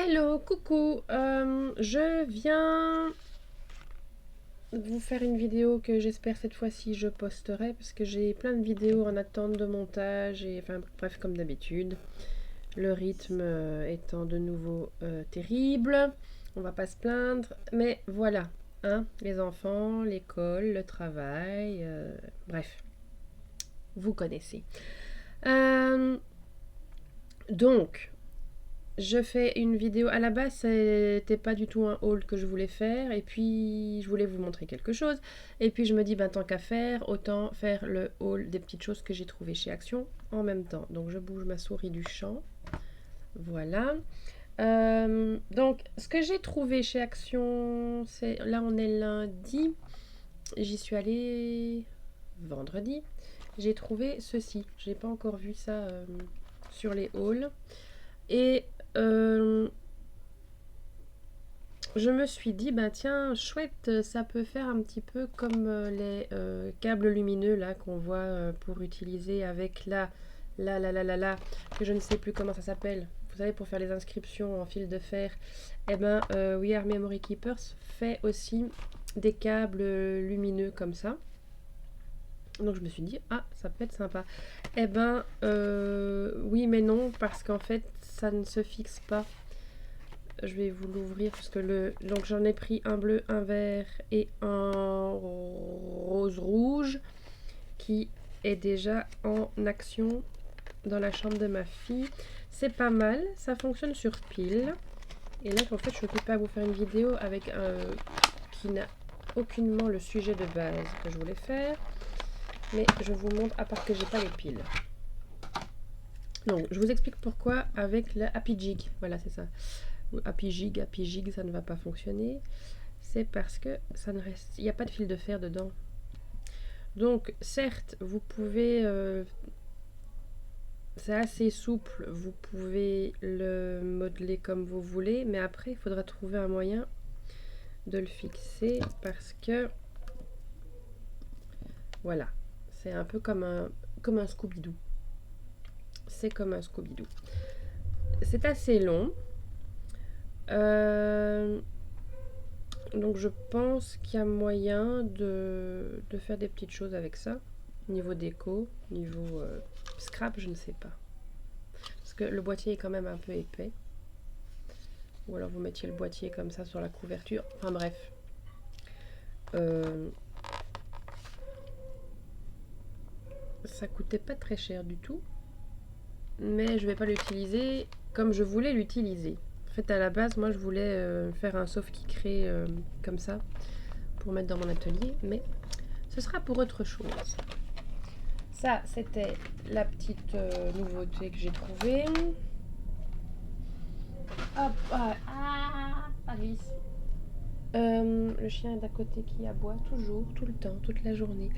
Hello, coucou. Je viens vous faire une vidéo que j'espère cette fois-ci je posterai parce que j'ai plein de vidéos en attente de montage et enfin bref comme d'habitude. Le rythme étant de nouveau terrible. On va pas se plaindre, mais voilà, hein, les enfants, l'école, le travail, bref, vous connaissez. Euh, donc, je fais une vidéo. À la base, c'était pas du tout un haul que je voulais faire. Et puis, je voulais vous montrer quelque chose. Et puis, je me dis, ben, tant qu'à faire, autant faire le haul des petites choses que j'ai trouvées chez Action en même temps. Donc, je bouge ma souris du champ. Voilà. Donc, ce que j'ai trouvé chez Action, c'est. Là, on est lundi. J'y suis allée vendredi. J'ai trouvé ceci. J'ai pas encore vu ça sur les hauls. Et je me suis dit, bah tiens, chouette, ça peut faire un petit peu comme les câbles lumineux là qu'on voit pour utiliser avec la, que je ne sais plus comment ça s'appelle. Vous savez, pour faire les inscriptions en fil de fer. Eh ben, We Are Memory Keepers fait aussi des câbles lumineux comme ça. Donc je me suis dit, ah, ça peut être sympa. Eh ben, oui mais non, parce qu'en fait, ça ne se fixe pas. Je vais vous l'ouvrir parce que donc j'en ai pris un bleu, un vert et un rose rouge qui est déjà en action dans la chambre de ma fille. C'est pas mal, ça fonctionne sur pile. Et là en fait je suis occupée à vous faire une vidéo avec qui n'a aucunement le sujet de base que je voulais faire. Mais je vous montre à part que j'ai pas les piles. Donc je vous explique pourquoi avec le Happy Jig. Voilà c'est ça. Happy Jig, ça ne va pas fonctionner. C'est parce que ça ne reste, il n'y a pas de fil de fer dedans. Donc certes, vous pouvez, c'est assez souple, vous pouvez le modeler comme vous voulez, mais après il faudra trouver un moyen de le fixer parce que voilà, c'est un peu comme un Scooby-Doo. C'est comme un Scooby-Doo. C'est assez long. Donc je pense qu'il y a moyen de faire des petites choses avec ça. Niveau déco, niveau scrap, je ne sais pas. Parce que le boîtier est quand même un peu épais. Ou alors vous mettiez le boîtier comme ça sur la couverture. Enfin bref. Ça coûtait pas très cher du tout. Mais je vais pas l'utiliser comme je voulais l'utiliser. En fait à la base moi je voulais faire un sauf qui crée comme ça pour mettre dans mon atelier. Mais ce sera pour autre chose. Ça, c'était la petite nouveauté que j'ai trouvée. Hop, ça glisse. Le chien est d'à côté qui aboie toujours, tout le temps, toute la journée.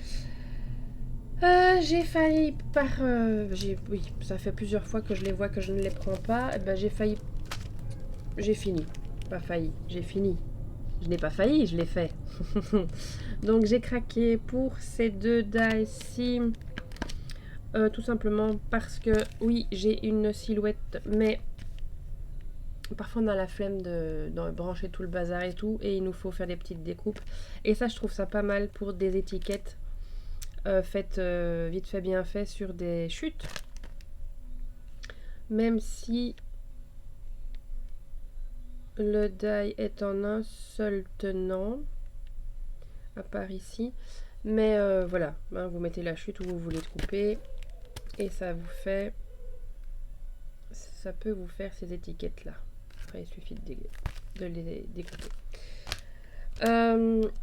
J'ai failli oui, ça fait plusieurs fois que je les vois que je ne les prends pas. J'ai failli... J'ai fini. Pas failli, j'ai fini. Je n'ai pas failli, je l'ai fait. Donc j'ai craqué pour ces deux die-ci. Tout simplement parce que oui j'ai une silhouette mais parfois on a la flemme de brancher tout le bazar et tout et il nous faut faire des petites découpes et ça je trouve ça pas mal pour des étiquettes faites vite fait bien fait sur des chutes, même si le die est en un seul tenant à part ici, mais voilà, hein, vous mettez la chute où vous voulez couper et ça peut vous faire ces étiquettes là. Après il suffit de les découper.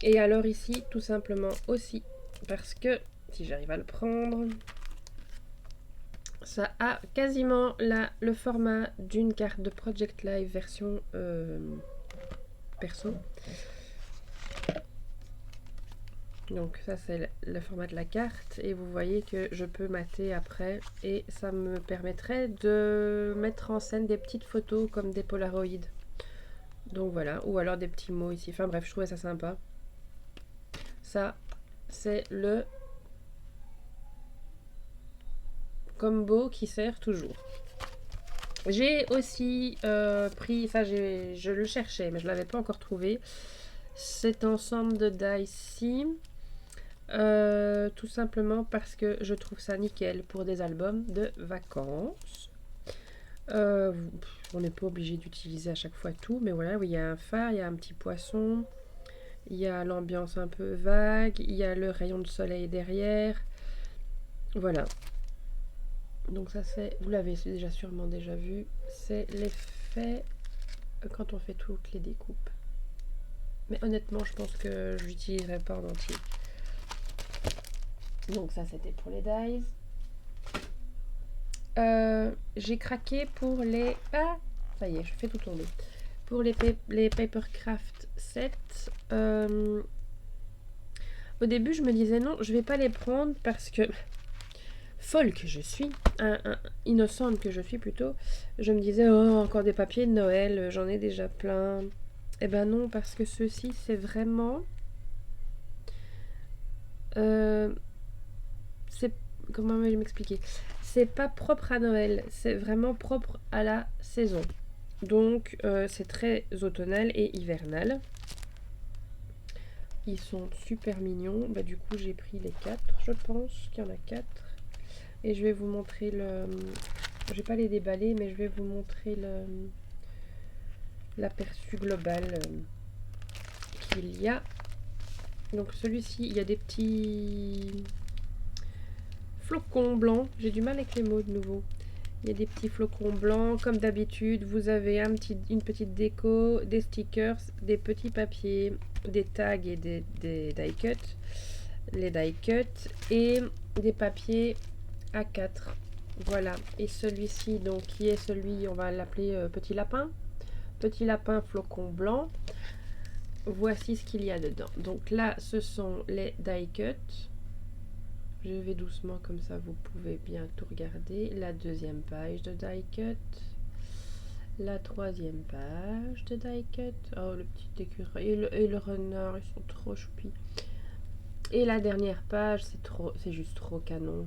Et alors ici tout simplement aussi parce que si j'arrive à le prendre, ça a quasiment le format d'une carte de Project Live version perso. Donc ça c'est le format de la carte et vous voyez que je peux mater après et ça me permettrait de mettre en scène des petites photos comme des polaroïdes. Donc voilà, ou alors des petits mots ici. Enfin bref, je trouvais ça sympa. Ça, c'est le combo qui sert toujours. J'ai aussi pris, ça je le cherchais, mais je ne l'avais pas encore trouvé, cet ensemble de die-ci. Tout simplement parce que je trouve ça nickel pour des albums de vacances. On n'est pas obligé d'utiliser à chaque fois tout, mais voilà, oui, il y a un phare, il y a un petit poisson, il y a l'ambiance un peu vague, il y a le rayon de soleil derrière. Voilà. Donc ça c'est, vous l'avez déjà sûrement déjà vu, c'est l'effet quand on fait toutes les découpes. Mais honnêtement, je pense que je l'utiliserai pas en entier. Donc ça c'était pour les dies. J'ai craqué pour les... Ah, ça y est, je fais tout tomber. Pour les Papercraft 7. Au début, je me disais non, je vais pas les prendre parce que... Folle que je suis, innocente que je suis plutôt, je me disais, oh, encore des papiers de Noël, j'en ai déjà plein. Eh ben non, parce que ceci, c'est vraiment... c'est... Comment vais-je m'expliquer? C'est pas propre à Noël, c'est vraiment propre à la saison. Donc c'est très automnal et hivernal. Ils sont super mignons. Bah, du coup j'ai pris les 4, je pense qu'il y en a 4. Et je vais vous montrer le... Je vais pas les déballer, mais je vais vous montrer l'aperçu global qu'il y a. Donc celui-ci, il y a des petits flocons blancs. J'ai du mal avec les mots de nouveau. Il y a des petits flocons blancs, comme d'habitude. Vous avez une petite déco, des stickers, des petits papiers, des tags et des die cuts, les die cuts et des papiers A4. Voilà. Et celui-ci, donc, qui est celui, on va l'appeler petit lapin. Petit lapin flocon blanc. Voici ce qu'il y a dedans. Donc là, ce sont les die cuts. Je vais doucement comme ça, vous pouvez bien tout regarder. La deuxième page de die cut. La troisième page de die cut. Oh, le petit écureuil et le renard, ils sont trop choupis. Et la dernière page, c'est juste trop canon.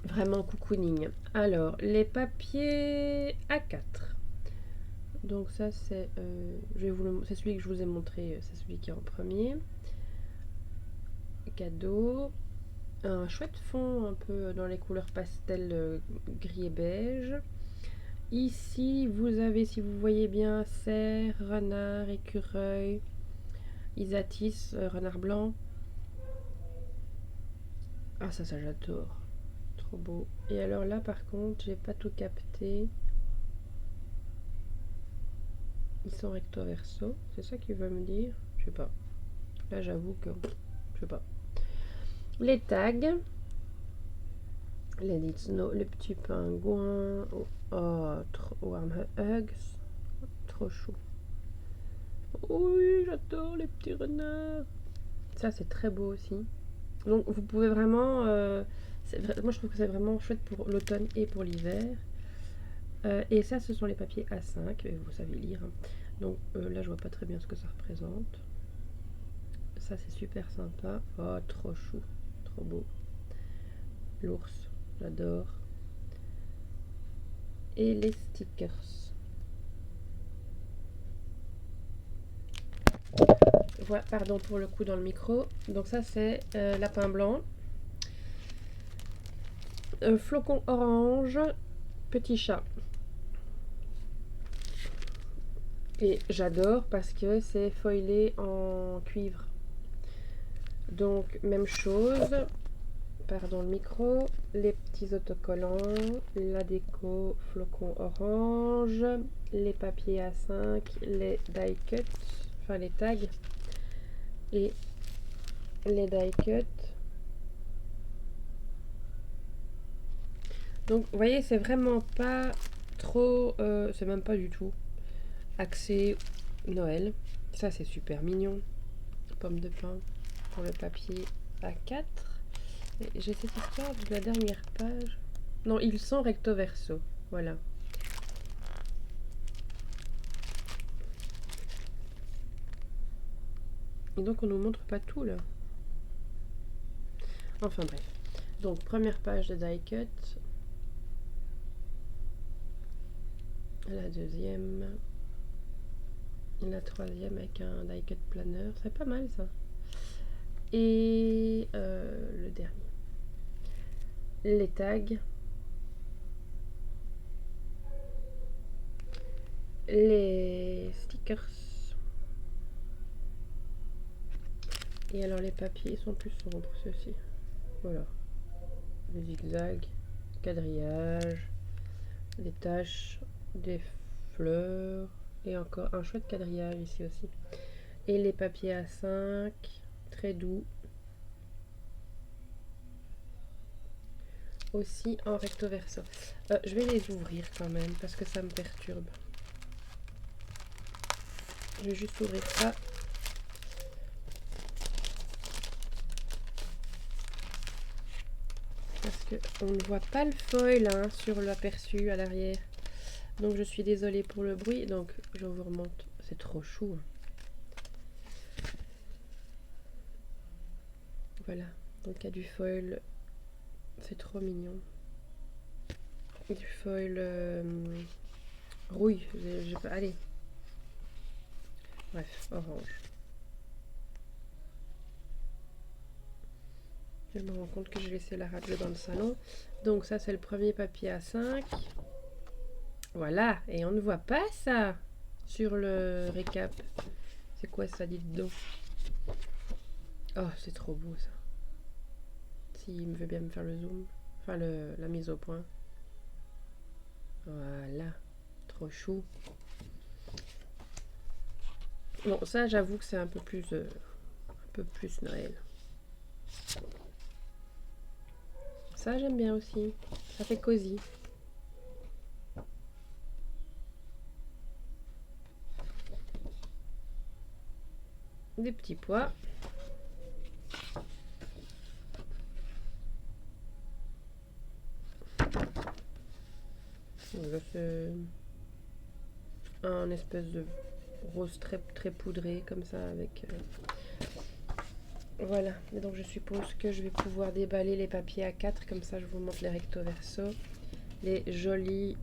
Vraiment cocooning. Alors, les papiers A4. Donc ça, c'est c'est celui que je vous ai montré, c'est celui qui est en premier. Cadeau. Un chouette fond un peu dans les couleurs pastel gris et beige. Ici, vous avez, si vous voyez bien, cerf, renard, écureuil, isatis, renard blanc. Ah, ça j'adore. Trop beau. Et alors là, par contre, j'ai pas tout capté. Ils sont recto verso. C'est ça qu'il veut me dire? Je sais pas. Là, j'avoue que... Je sais pas. Les tags. Let it snow, le petit pingouin. Oh, trop warm hugs. Trop chou. Oui, j'adore les petits renards. Ça, c'est très beau aussi. Donc, vous pouvez vraiment... moi, je trouve que c'est vraiment chouette pour l'automne et pour l'hiver. Et ça, ce sont les papiers A5. Vous savez lire. Hein. Donc, là, je vois pas très bien ce que ça représente. Ça, c'est super sympa. Oh, trop chou. Trop beau. L'ours, j'adore. Et les stickers. Voilà, pardon pour le coup dans le micro. Donc ça c'est lapin blanc, flocon orange, petit chat. Et j'adore parce que c'est foilé en cuivre. Donc même chose, pardon le micro, les petits autocollants, la déco flocon orange, les papiers A5, les die cuts, enfin les tags et les die cuts. Donc vous voyez, c'est vraiment pas trop, c'est même pas du tout axé Noël. Ça c'est super mignon. Pomme de pin pour le papier A4. J'ai cette histoire de la dernière page. Non, ils sont recto verso. Voilà. Et donc on nous montre pas tout là. Enfin bref. Donc première page de die cut. La deuxième. La troisième avec un die cut planeur. C'est pas mal ça. Et le dernier. Les tags. Les stickers. Et alors les papiers sont plus sombres, ceux-ci. Voilà. Des zigzags, quadrillage, des taches, des fleurs et encore un chouette quadrillage ici aussi. Et les papiers A5, très doux. Aussi en recto verso. Je vais les ouvrir quand même parce que ça me perturbe. Je vais juste ouvrir ça. Parce qu'on ne voit pas le foil hein, sur l'aperçu à l'arrière. Donc je suis désolée pour le bruit. Donc je vous remonte. C'est trop chou. Voilà. Donc il y a du foil. C'est trop mignon. Du foil rouille. Allez. Bref, orange. Je me rends compte que j'ai laissé la radio dans le salon. Donc ça c'est le premier papier A5. Voilà, et on ne voit pas ça sur le récap. C'est quoi ça, dites donc? Oh, c'est trop beau ça. S'il me veut bien me faire le zoom. Enfin la mise au point. Voilà, trop chou. Bon, ça j'avoue que c'est un peu plus Noël. Ça j'aime bien aussi. Ça fait cosy. Des petits pois. C'est un espèce de rose très poudré comme ça avec voilà. Et donc je suppose que je vais pouvoir déballer les papiers A4 comme ça je vous montre les recto verso, les jolis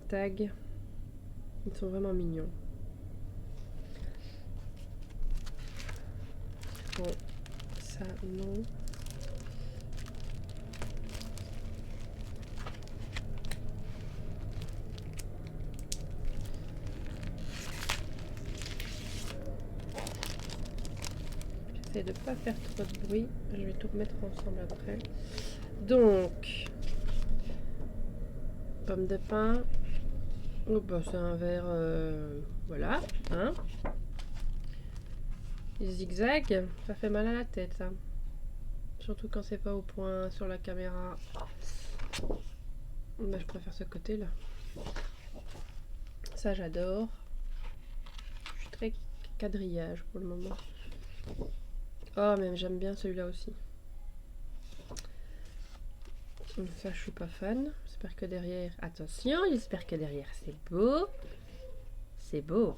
tags. Ils sont vraiment mignons. Bon, ça non. J'essaie de pas faire trop de bruit. Je vais tout remettre ensemble après. Donc, pomme de pin. Oh, bah, c'est un verre, voilà, hein. Les zigzags, ça fait mal à la tête, ça. Surtout quand c'est pas au point sur la caméra. Bah, je préfère ce côté-là. Ça, j'adore. Je suis très quadrillage pour le moment. Oh, mais j'aime bien celui-là aussi. Ça, je suis pas fan. J'espère que derrière... Attention, j'espère que derrière, c'est beau. C'est beau.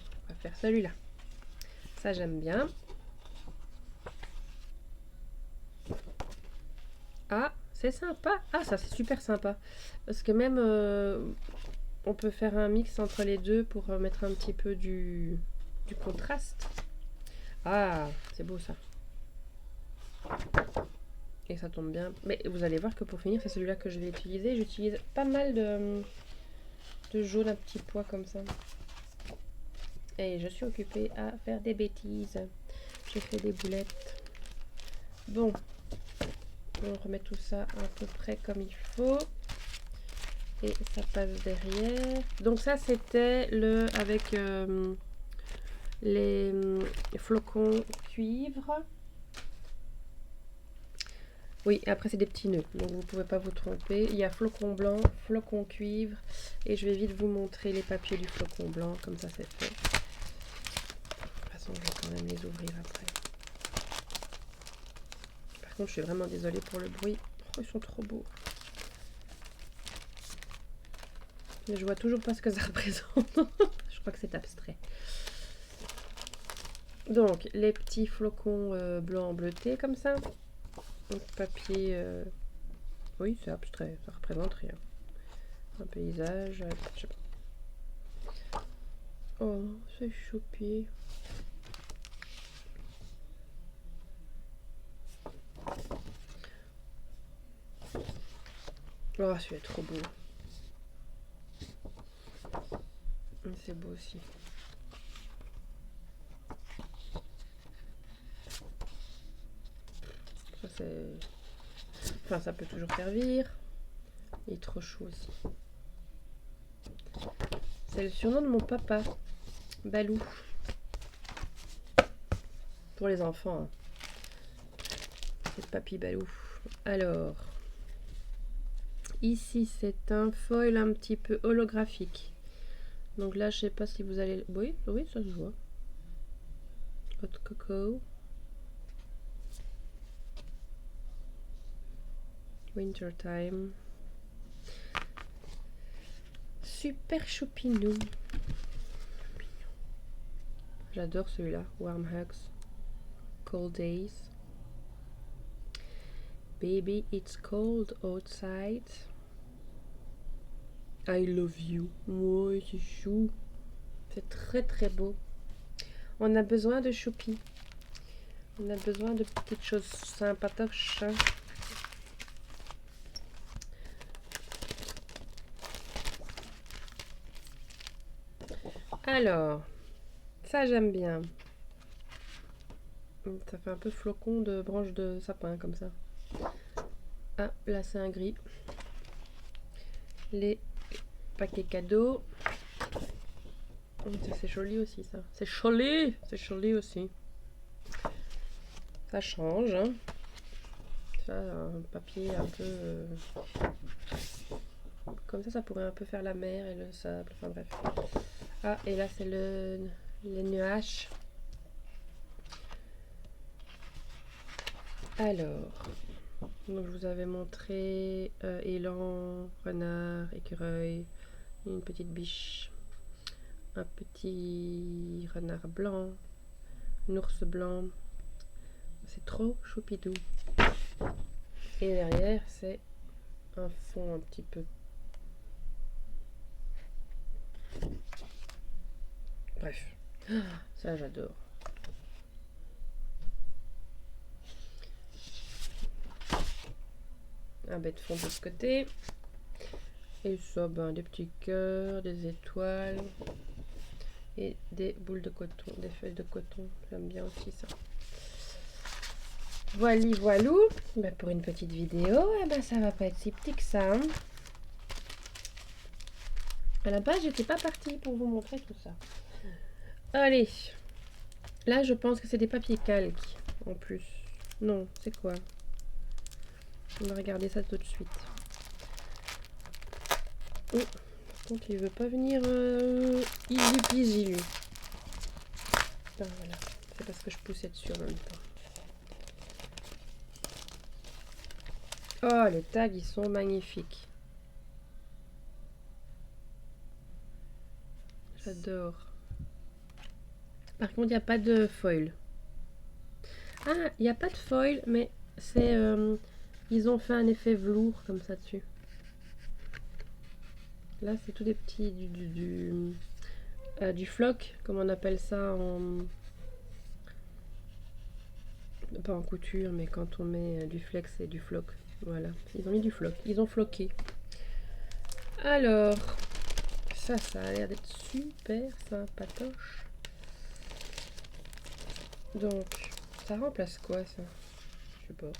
On va faire celui-là. Ça, j'aime bien. Ah, c'est sympa. Ah, ça, c'est super sympa. Parce que même, on peut faire un mix entre les deux pour mettre un petit peu du contraste. Ah, c'est beau, ça. Et ça tombe bien. Mais vous allez voir que pour finir, c'est celui-là que je vais utiliser. J'utilise pas mal de jaune à petits pois comme ça. Et je suis occupée à faire des bêtises. J'ai fait des boulettes. Bon. On remet tout ça à peu près comme il faut. Et ça passe derrière. Donc ça, c'était le avec les flocons cuivre. Oui, après c'est des petits nœuds, donc vous ne pouvez pas vous tromper. Il y a flocon blanc, flocon cuivre, et je vais vite vous montrer les papiers du flocon blanc, comme ça c'est fait. De toute façon, je vais quand même les ouvrir après. Par contre, je suis vraiment désolée pour le bruit. Oh, ils sont trop beaux. Mais je vois toujours pas ce que ça représente. Je crois que c'est abstrait. Donc, les petits flocons blancs bleutés comme ça. Donc, papier... oui, c'est abstrait, ça représente rien. un paysage, je sais pas. Oh, c'est choupi. Oh, celui-là est trop beau. C'est beau aussi. Ça, c'est... Enfin, ça peut toujours servir. Il est trop chaud aussi. C'est le surnom de mon papa. Balou. Pour les enfants. Hein. C'est Papy Balou. Alors... Ici, c'est un foil un petit peu holographique. Donc là, je sais pas si vous allez... Oui, oui, ça se voit. Hot cocoa. Winter time. Super choupinou. J'adore celui-là. Warm hugs. Cold days. Baby, it's cold outside. I love you. Ouais, c'est chou. C'est très très beau. On a besoin de choupi. On a besoin de petites choses sympatoches. Alors, ça j'aime bien. Ça fait un peu flocon de branche de sapin comme ça. Ah, là c'est un gris. Les paquets cadeaux. C'est joli aussi ça. C'est joli. C'est joli aussi. Ça change. Hein. Ça, un papier un peu... Comme ça pourrait un peu faire la mer et le sable. Enfin bref. Ah, et là c'est les nuages. Alors, donc je vous avais montré élan, renard, écureuil, une petite biche, un petit renard blanc, un ours blanc. C'est trop choupidou. Et derrière, c'est un fond un petit peu. Bref, ça j'adore. Un bête fond de ce côté. Et ça, ben, des petits cœurs, des étoiles et des boules de coton, des feuilles de coton. J'aime bien aussi ça. Voili voilou. Ben, pour une petite vidéo, eh ben, ça va pas être si petit que ça. Hein. À la base, j'étais pas partie pour vous montrer tout ça. Allez. Là, je pense que c'est des papiers calques en plus. Non, c'est quoi? On va regarder ça tout de suite. Oh, par contre, il veut pas venir easy peasy lui. Ben, voilà, c'est parce que je poussais dessus en même temps. Oh, les tags, ils sont magnifiques. J'adore. Par contre, il n'y a pas de foil. Ah, il n'y a pas de foil, mais c'est... ils ont fait un effet velours comme ça dessus. Là, c'est tout des petits... du floc, comme on appelle ça en... Pas en couture, mais quand on met du flex et du floc. Voilà, ils ont mis du floc. Ils ont floqué. Alors, ça a l'air d'être super sympatoche. Donc, ça remplace quoi, ça? Je sais pas.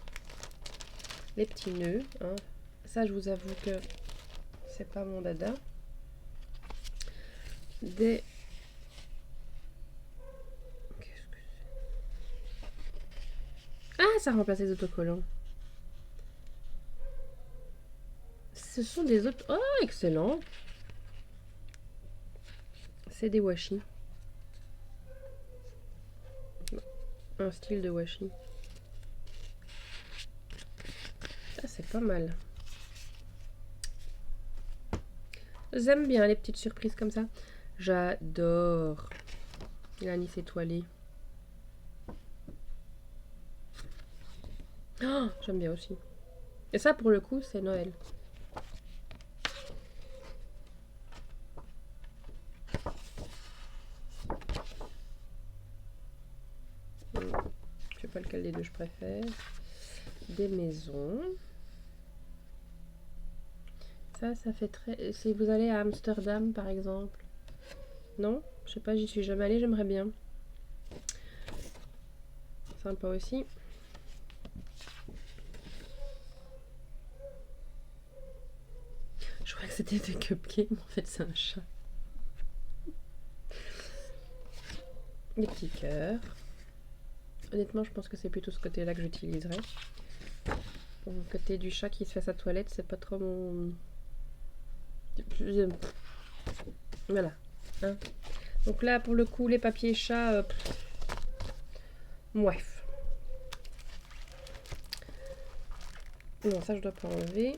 Les petits nœuds, hein. Ça, je vous avoue que c'est pas mon dada. Des... Qu'est-ce que c'est? Ah, ça remplace les autocollants. Ce sont des autres... Oh, excellent. C'est des washi. Un style de washi. Ça, c'est pas mal. J'aime bien les petites surprises comme ça. J'adore l'anis étoilé. Oh, j'aime bien aussi. Et ça, pour le coup, c'est Noël. lequel des deux je préfère. Des maisons. Ça fait très... Si vous allez à Amsterdam, par exemple. Non? Je sais pas, j'y suis jamais allée, j'aimerais bien. Sympa aussi. Je croyais que c'était des cupcakes, mais en fait c'est un chat. Des petits cœurs. Honnêtement, je pense que c'est plutôt ce côté-là que j'utiliserai. Le côté du chat qui se fait sa toilette, c'est pas trop mon... Voilà. Hein. Donc là, pour le coup, les papiers chats... Bref. Non, ça, je dois pas enlever.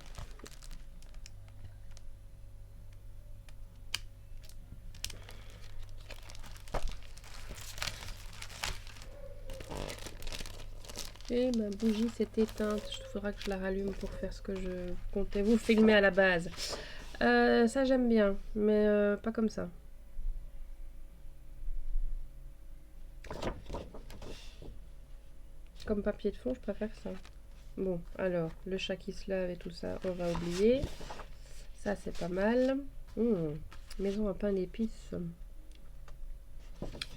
Et ma bougie s'est éteinte. Il faudra que je la rallume pour faire ce que je comptais vous filmer à la base. Ça, j'aime bien, mais pas comme ça. Comme papier de fond, je préfère ça. Bon, alors, le chat qui se lave et tout ça, on va oublier. Ça, c'est pas mal. Maison à pain d'épices.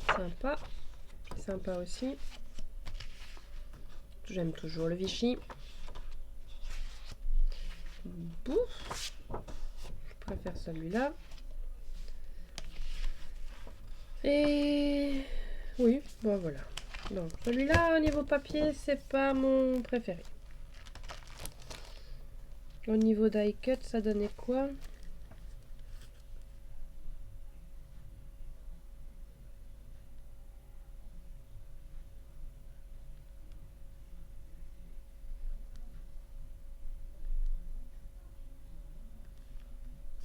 Sympa. Sympa aussi. J'aime toujours le Vichy. Bouf. Je préfère celui-là. Et... oui, bon voilà. Donc celui-là, au niveau papier, c'est pas mon préféré. Au niveau die cut, ça donnait quoi?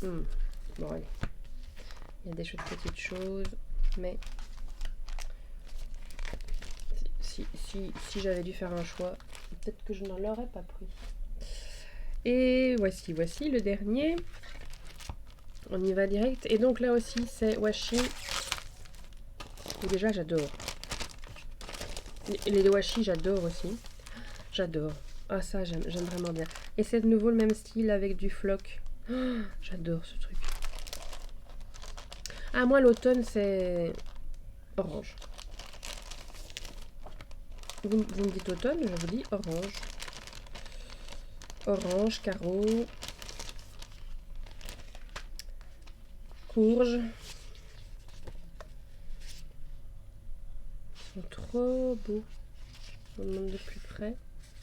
Bon, allez. Il y a des petites choses, mais si j'avais dû faire un choix, peut-être que je n'en l'aurais pas pris. Et voici le dernier. On y va direct. Et donc là aussi, c'est washi. Et déjà, j'adore. Les washi, j'adore aussi. J'adore. Ah, ça, j'aime vraiment bien. Et c'est de nouveau le même style avec du floc. Oh, j'adore ce truc. Ah, moi, l'automne, c'est orange. Vous me dites automne, je vous dis orange. Orange, carreau. Courge. Ils sont trop beaux. On demande de plus près.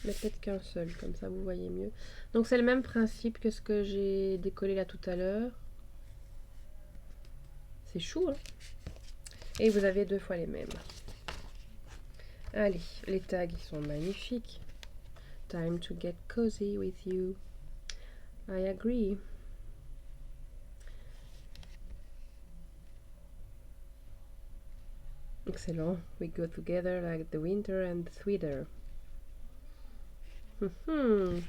Mais peut-être qu'un seul, comme ça vous voyez mieux. Donc c'est le même principe que ce que j'ai décollé là tout à l'heure. C'est chou, hein? Et vous avez 2 fois les mêmes. Allez, les tags ils sont magnifiques. Time to get cozy with you. I agree. Excellent. We go together like the winter and the sweater. I'm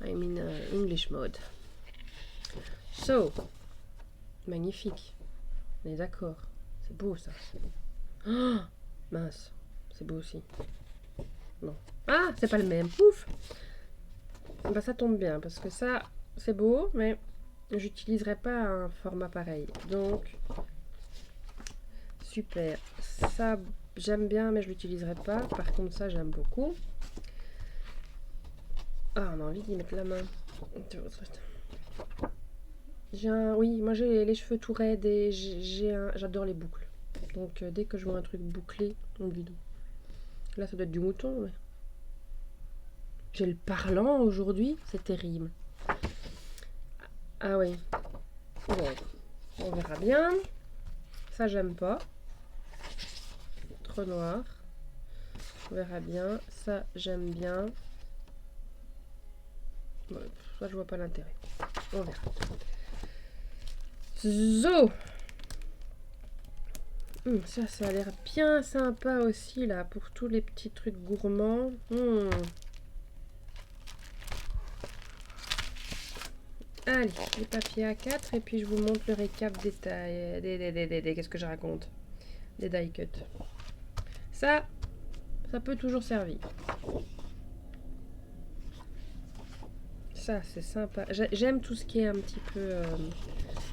in English mode. So, magnifique. On est d'accord. C'est beau ça. Oh, mince. C'est beau aussi. Bon. Ah, c'est pas le même. Ouf. Bah ça tombe bien parce que ça, c'est beau, mais j'utiliserai pas un format pareil. Donc, super. Ça, j'aime bien, mais je l'utiliserai pas. Par contre, ça, j'aime beaucoup. Ah, on a envie d'y mettre la main. Oui, moi j'ai les cheveux tout raides et j'adore les boucles. Donc dès que je vois un truc bouclé, on me dit non. Là, ça doit être du mouton, mais... J'ai le parlant aujourd'hui, c'est terrible. Ah oui. Bon, on verra bien. Ça, j'aime pas. Trop noir. On verra bien. Ça, j'aime bien. Bon, ça, je vois pas l'intérêt. On verra. Zo! Ça a l'air bien sympa aussi, là, pour tous les petits trucs gourmands. Allez, les papiers A4 et puis je vous montre le récap des tailles. Qu'est-ce que je raconte? des die cuts. Ça peut toujours servir. Ça, c'est sympa. J'aime tout ce qui est un petit peu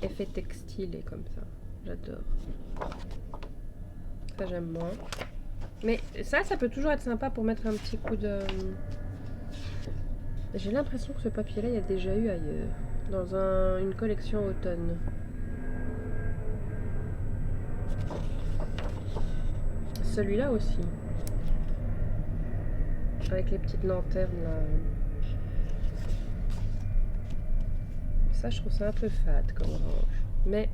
effet textile et comme ça. J'adore. Ça, j'aime moins. Mais ça peut toujours être sympa pour mettre un petit coup de... J'ai l'impression que ce papier-là, il y a déjà eu ailleurs. Dans une collection automne. Celui-là aussi. Avec les petites lanternes là. Ça, je trouve ça un peu fade comme orange. Mais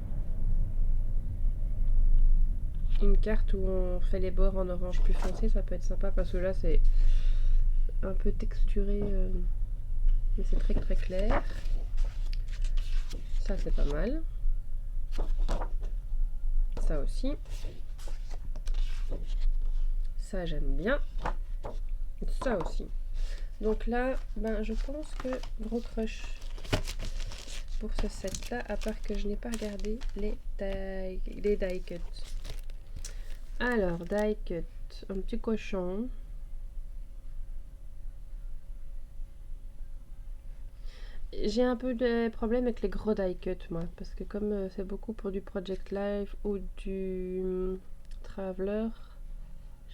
une carte où on fait les bords en orange plus foncé, ça peut être sympa parce que là, c'est un peu texturé. Mais c'est très très clair. Ça, c'est pas mal. Ça aussi. Ça, j'aime bien. Ça aussi. Donc là, ben, je pense que gros crush pour ce set là, à part que je n'ai pas regardé les die cuts. Alors, die cut, un petit cochon. J'ai un peu de problème avec les gros die cut, moi, parce que comme c'est beaucoup pour du Project Life ou du Traveler,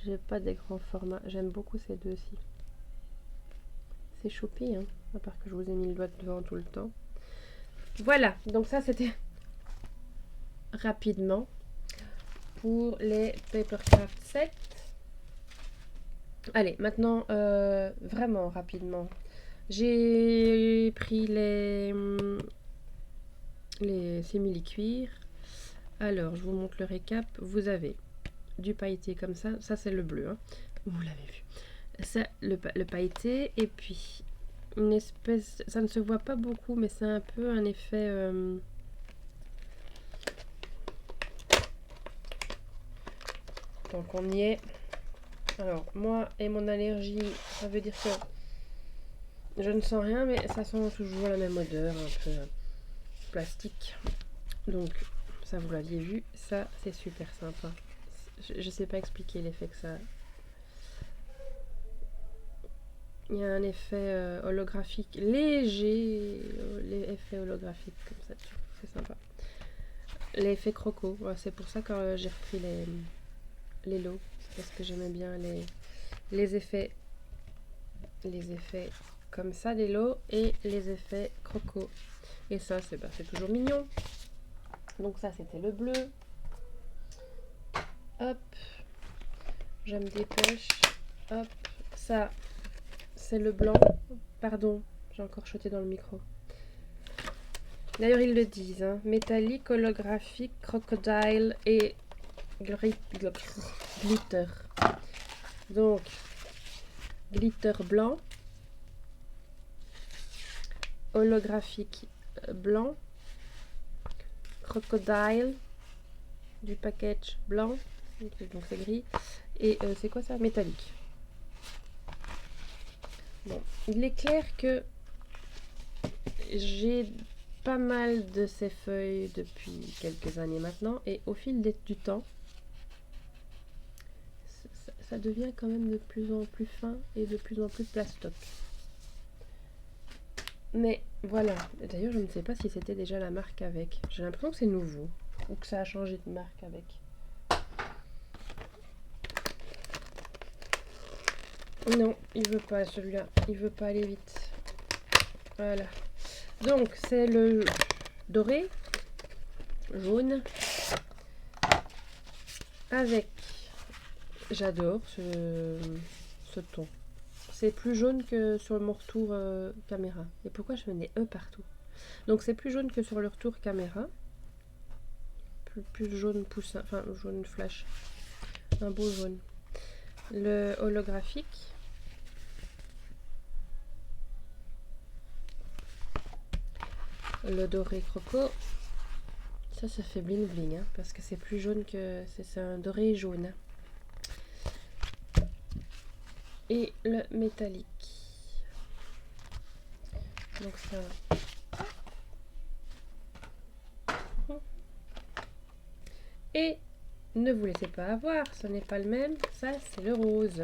j'ai pas des grands formats. J'aime beaucoup ces deux-ci. C'est choupi, hein, à part que je vous ai mis le doigt devant tout le temps. Voilà, donc ça c'était rapidement pour les Papercraft 7. Allez, maintenant, vraiment rapidement. J'ai pris les simili-cuir. Alors, je vous montre le récap. Vous avez du pailleté comme ça. Ça, c'est le bleu. Hein. Vous l'avez vu. Ça, le pailleté. Et puis, une espèce... Ça ne se voit pas beaucoup, mais c'est un peu un effet... Donc, on y est. Alors, moi et mon allergie, ça veut dire que je ne sens rien, mais ça sent toujours la même odeur, un peu plastique. Donc, ça, vous l'aviez vu. Ça, c'est super sympa. Je sais pas expliquer l'effet que ça a. Il y a un effet holographique léger, l'effet holographique comme ça, c'est sympa. L'effet croco, ouais, c'est pour ça que j'ai repris les lots, parce que j'aimais bien les effets comme ça des lots et les effets croco. Et ça, c'est toujours mignon. Donc ça, c'était le bleu. Hop, je me dépêche. Hop, ça, c'est le blanc. Pardon, j'ai encore choté dans le micro. D'ailleurs, ils le disent, hein. Métallique, holographique, crocodile et glitter. Donc, glitter blanc, holographique blanc, crocodile, du package blanc, donc c'est gris, et c'est quoi ça? Métallique. Bon, il est clair que j'ai pas mal de ces feuilles depuis quelques années maintenant, et au fil du temps, ça devient quand même de plus en plus fin et de plus en plus plastoc. Mais voilà, d'ailleurs je ne sais pas si c'était déjà la marque avec. J'ai l'impression que c'est nouveau, ou que ça a changé de marque avec. Non, il veut pas celui-là, il veut pas aller vite. Voilà. Donc c'est le doré, jaune, avec, j'adore ce ton. C'est plus jaune que sur mon retour caméra. Et pourquoi je mets des E partout? Donc c'est plus jaune que sur le retour caméra. Plus jaune poussin, enfin jaune flash. Un beau jaune. Le holographique. Le doré croco. Ça fait bling bling, hein, parce que c'est plus jaune que... C'est un doré jaune. Et le métallique. Donc ça... Et Ne vous laissez pas avoir, ce n'est pas le même. Ça, c'est le rose.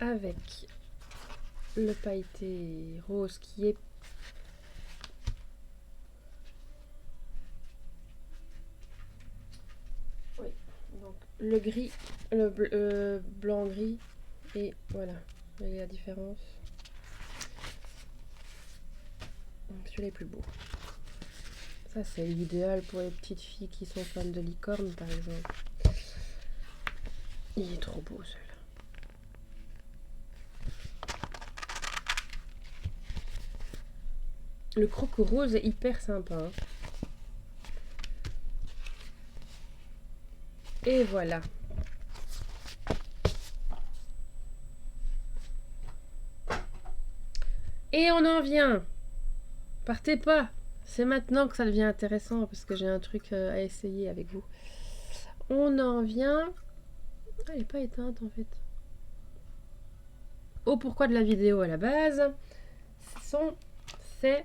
Avec le pailleté rose qui est donc le gris, le blanc gris, et voilà, vous voyez la différence. Celui-là est plus beau. Ça, c'est l'idéal pour les petites filles qui sont fans de licorne, par exemple. Il est trop beau, celui-là. Le croco rose est hyper sympa. Hein. Et voilà. Et on en vient. Partez pas. C'est maintenant que ça devient intéressant parce que j'ai un truc à essayer avec vous. On en vient. Ah, elle n'est pas éteinte en fait. Au pourquoi de la vidéo à la base. C'est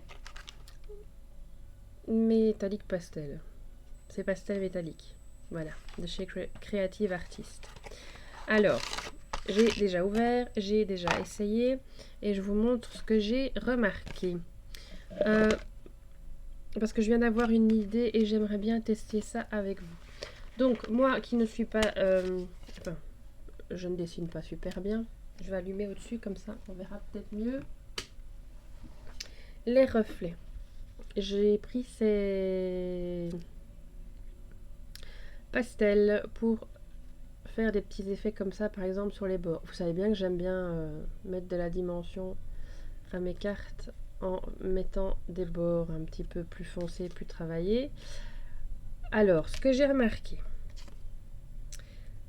métallique pastel. C'est pastel métallique. Voilà, de chez Creative Artist. Alors, j'ai déjà ouvert, j'ai déjà essayé et je vous montre ce que j'ai remarqué. Parce que je viens d'avoir une idée et j'aimerais bien tester ça avec vous. Donc, moi qui ne suis pas... enfin, je ne dessine pas super bien. Je vais allumer au-dessus comme ça, on verra peut-être mieux. Les reflets. J'ai pris ces pastels pour faire des petits effets comme ça, par exemple sur les bords. Vous savez bien que j'aime bien mettre de la dimension à mes cartes en mettant des bords un petit peu plus foncés, plus travaillés. Alors, ce que j'ai remarqué,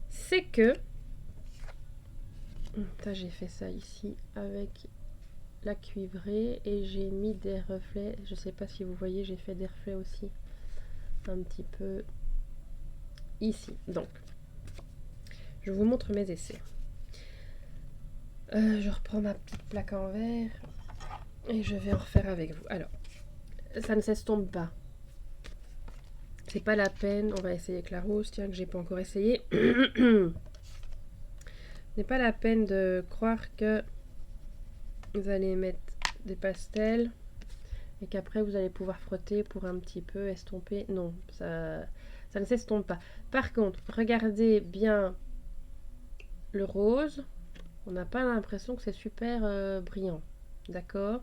c'est que j'ai fait ça ici avec la cuivrée et j'ai mis des reflets. Je sais pas si vous voyez, j'ai fait des reflets aussi un petit peu ici. Donc, je vous montre mes essais. Je reprends ma petite plaque en verre et je vais en refaire avec vous. Alors, ça ne s'estompe pas. C'est pas la peine. On va essayer avec la rose, tiens, que j'ai pas encore essayé. Ce n'est pas la peine de croire que vous allez mettre des pastels et qu'après vous allez pouvoir frotter pour un petit peu estomper. Non, ça ne s'estompe pas. Par contre, regardez bien le rose. On n'a pas l'impression que c'est super brillant. D'accord?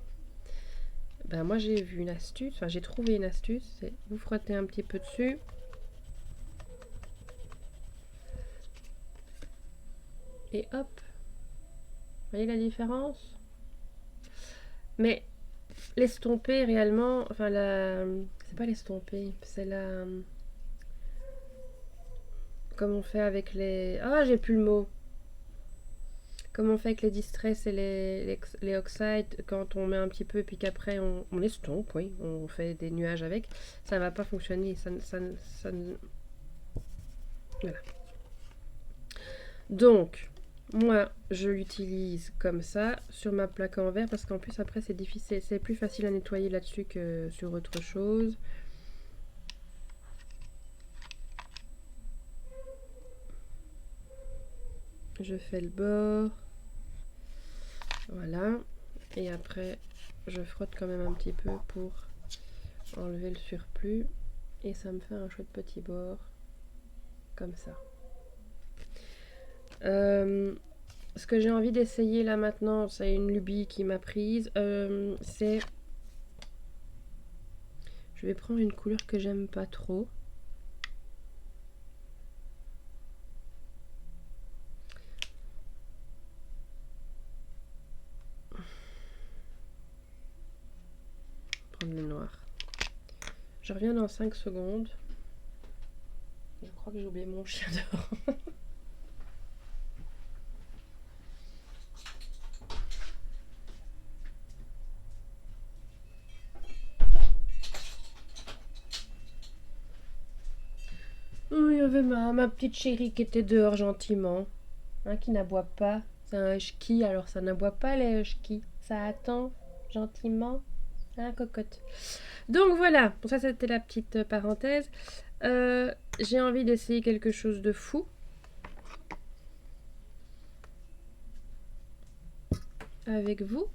Ben moi j'ai vu une astuce, enfin j'ai trouvé une astuce, c'est vous frottez un petit peu dessus. Et hop. Vous voyez la différence? Mais l'estomper réellement, enfin la... C'est pas l'estomper, c'est la... Comme on fait avec les... Ah, j'ai plus le mot. Comme on fait avec les distress et les oxydes, quand on met un petit peu et puis qu'après on estompe, oui, on fait des nuages avec, ça va pas fonctionner. Voilà. Donc, moi, je l'utilise comme ça sur ma plaque en verre parce qu'en plus après c'est difficile, c'est plus facile à nettoyer là-dessus que sur autre chose. Je fais le bord. Voilà. Et après, je frotte quand même un petit peu pour enlever le surplus. Et ça me fait un chouette petit bord. Comme ça. Ce que j'ai envie d'essayer là maintenant, c'est une lubie qui m'a prise. C'est... Je vais prendre une couleur que j'aime pas trop. Prendre le noir. Je reviens dans 5 secondes. Je crois que j'ai oublié mon chien dehors. Oh, il y avait ma petite chérie qui était dehors gentiment. hein, qui n'aboie pas. C'est un husky, alors ça n'aboie pas les huskies. Ça attend gentiment, hein, cocotte. Donc voilà, bon, ça c'était la petite parenthèse. J'ai envie d'essayer quelque chose de fou. Avec vous.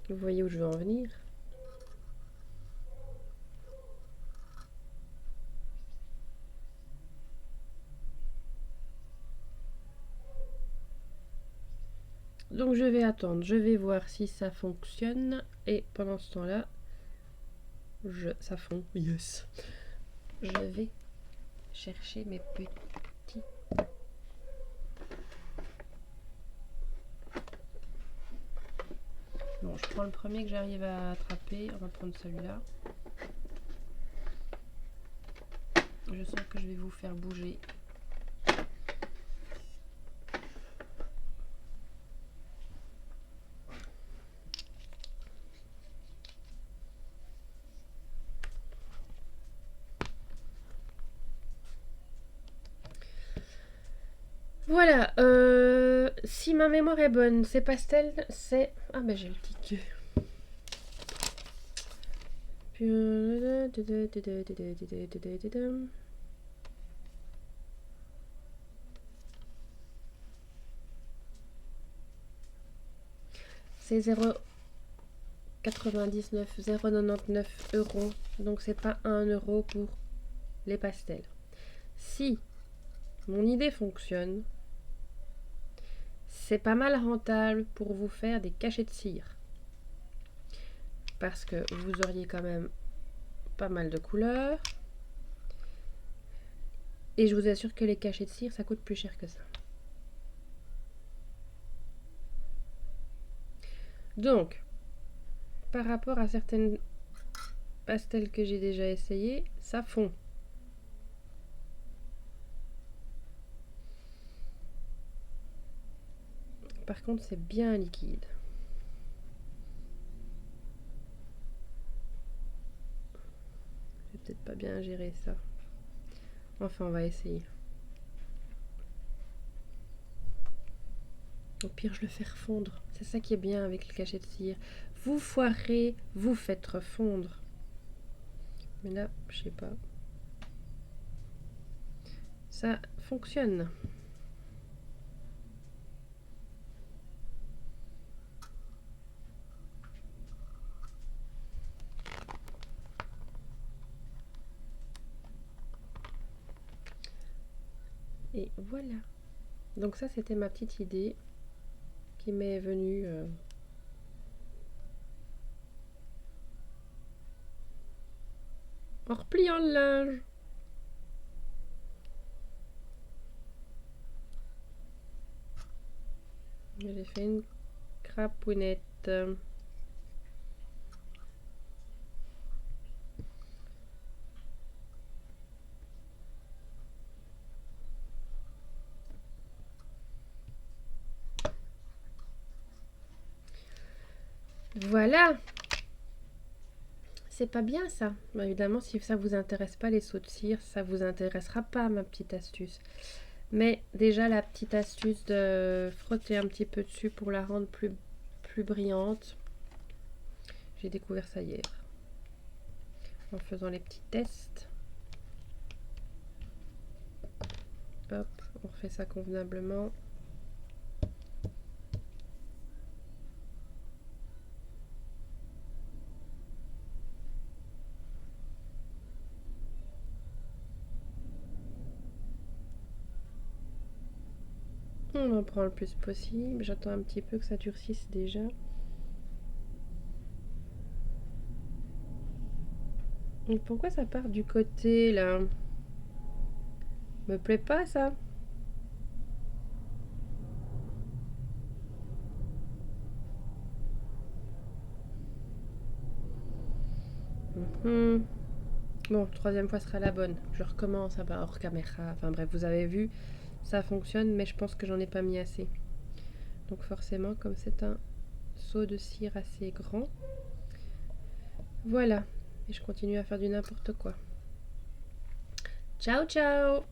Vous voyez où je veux en venir. Donc je vais attendre, je vais voir si ça fonctionne. Et pendant ce temps-là, ça fond. Yes. Je vais chercher mes petits. Bon, je prends le premier que j'arrive à attraper. On va prendre celui-là. Je sens que je vais vous faire bouger. Voilà, si ma mémoire est bonne, ces pastels, c'est... Ah ben j'ai le ticket. C'est 0,99, 0,99 euros. Donc c'est pas 1 euro pour les pastels. Si mon idée fonctionne, c'est pas mal rentable pour vous faire des cachets de cire. Parce que vous auriez quand même pas mal de couleurs. Et je vous assure que les cachets de cire, ça coûte plus cher que ça. Donc, par rapport à certaines pastels que j'ai déjà essayé, ça fond. Par contre, c'est bien liquide. J'ai peut-être pas bien géré ça. Enfin, on va essayer. Au pire, je le fais refondre. C'est ça qui est bien avec le cachet de cire. Vous foirez, vous faites refondre. Mais là, je sais pas. Ça fonctionne. Et voilà. Donc ça, c'était ma petite idée qui m'est venue en repliant le linge. J'ai fait une crapounette. Voilà. C'est pas bien ça. Bah, évidemment, si ça vous intéresse pas les sauts de cire, ça vous intéressera pas ma petite astuce. Mais déjà la petite astuce de frotter un petit peu dessus pour la rendre plus brillante. J'ai découvert ça hier. En faisant les petits tests. Hop, on refait ça convenablement. On en prend le plus possible. J'attends un petit peu que ça durcisse déjà. Et pourquoi ça part du côté là? Me plaît pas ça. Bon, troisième fois sera la bonne. Je recommence hors caméra. Enfin bref, vous avez vu, ça fonctionne, mais je pense que j'en ai pas mis assez. Donc forcément, comme c'est un seau de cire assez grand, voilà. et je continue à faire du n'importe quoi. Ciao ciao!